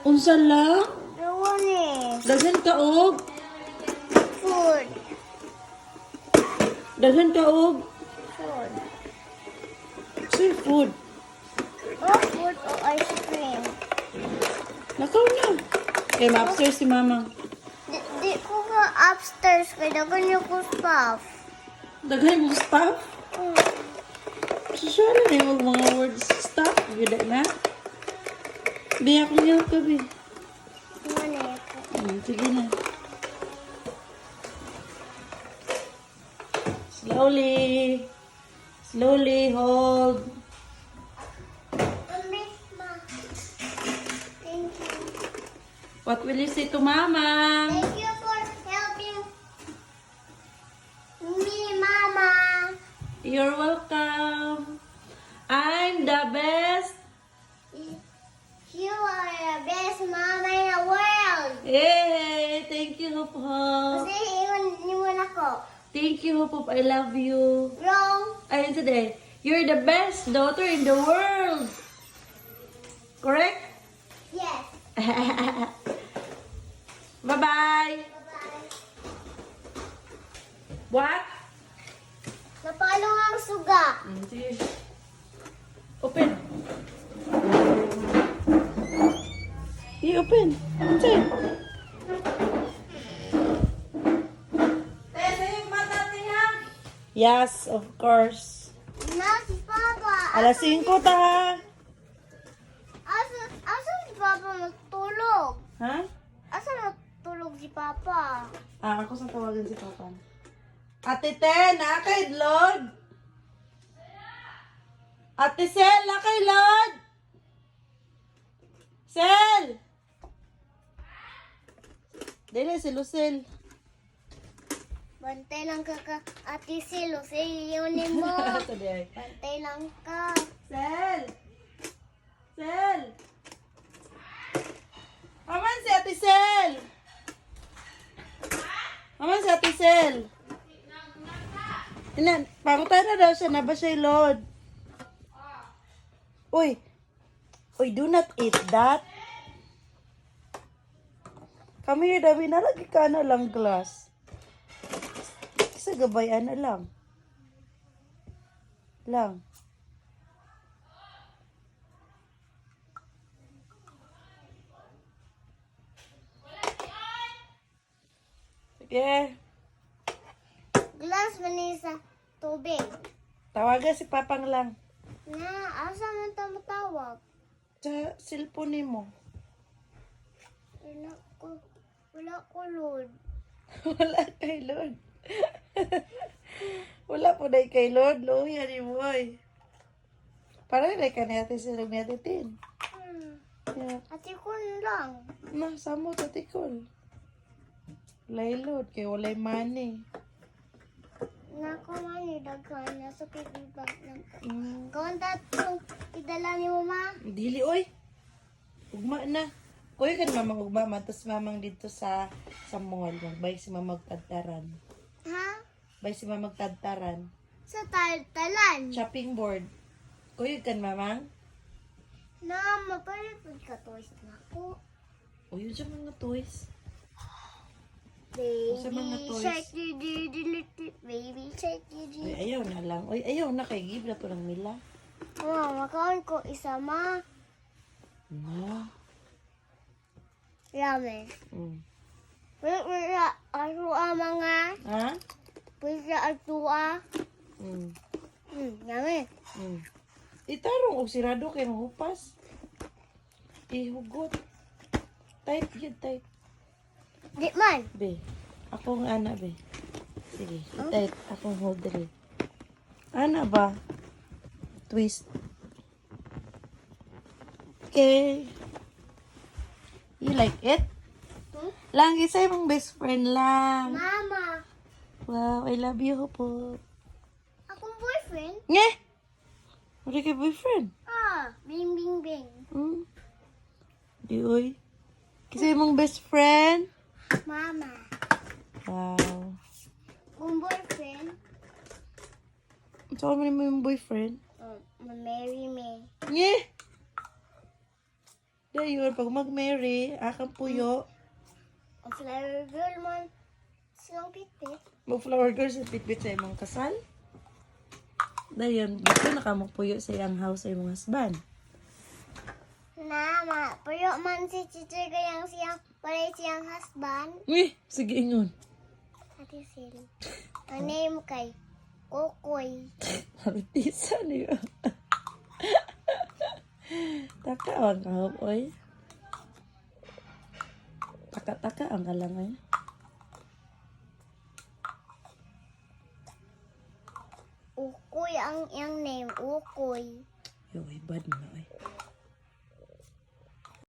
Unsa lang? Dawa ni. Daghan ka og. Food. Daghan ka og. Food. Seafood. Food o ice cream. Nakaw na. Kaya ma-upstairs si mama. Di ko ka upstairs kaya dagan niyo ko stuff. Daghan mo stuff? Mm. Susara na yung mga words stuff. Gila na. Biya ko niya ka, bi. Mani. Sige na. Slowly. Slowly, hold. Thank you. What will you say to mama? Thank you for helping me, Mama. You're welcome. I'm the best. You are the best mama in the world. Yay! Thank you, Hop Hop. Kasi iwan ako. Thank you, Hop Hop. I love you. Wrong. Ayun today. You're the best daughter in the world. Correct? Yes. Bye-bye. Bye-bye. What? Napalo ang suga. Sige. Open. I-open. Sige. Yes, of course. Na si Papa. Alas 5 ta. Asa si Papa matulog? Ha? Asa matulog si Papa? Ako sa tawagan si Papa. Ate Ten, kay Lord. Ate Sel, kay Lord. Sel. Dili si Lucille. Bantay lang ka Ate Silo. Yun mo. Sabi ay. Bantay lang ka. Sel. Sel. Aman si Ate Sel. Aman si Ate Sel. Inan, pangutan na daw siya na ba siya Lord? Uy. Uy, do not eat that. Kami yung dami na lagi ka na lang glass. Sa gabayan na lang. Lang. Sige. Glass manisa tubig. Tawagan si Papang lang. Na, asa man ta matawag? Sa cellphone mo. Wala ko load. Wala kay Lord. Wala po na kay Lord. Luya ni boy. Para na ka natin sila meditin. Yeah. Ate ko lang. Nasamo sa tikol. Walay Lord. Kaya walay money. Nako man daghan na sa pigibag ng Mm. kontat kung idala ni mo ma. Dili, oy. Ugma na. Kuya kan mamang ugma. Matos mamang dito sa mall. Magbay si mamang tadtaran. Ha? Bay si mamang tadtaran. Sa talan. Shopping board. Kuya kan mamang. Na, mapalipod ka toys na ako. O yun siya mga toys. Sa mga Baby toys. shark, baby shark, Uy, ayaw na lang. Uy, ayaw na kay Gibra to lang nila. makaon ko isa ma. No. Ramen. Mm. Wala, atua mga. Ha? Wala, atua. Mm. Ramen. Mm. Itarong og sirado kay mahupas. Ihugot. Tight yun, tight. Di man. Be. Akong ana, be. Sige, tight. Akong hold dali. Ana ba? Twist. Okay. You like it? Lang, isa mong best friend lang. Mama. Wow, I love you po. Akong boyfriend? Nye! Wala kay boyfriend. Bing bing bing. Hmm? Di oy. Kasi mong best friend. Mama. Wow. Kung boyfriend, So, mo yung boyfriend? marry me. Nye! Dayon, pag mag-marry, akang puyo. Ang flower girl man. Silang pitpit. Mag-flower girl sa pitbit sa imong kasal. Dayon, gusto na ka magpuyo sa iyang house sa imong husband. Nama, puyo man si Chichoy kayang siyang walay siyang husband. Sige ingon. Ate Sil. Ang name kay Kokoy. Harutisa niyo. Taka ang kahop, oy. Taka-taka ang kalang, oy. Ukoy ang iyang name. Ukoy. Yo, bad mo na, oy.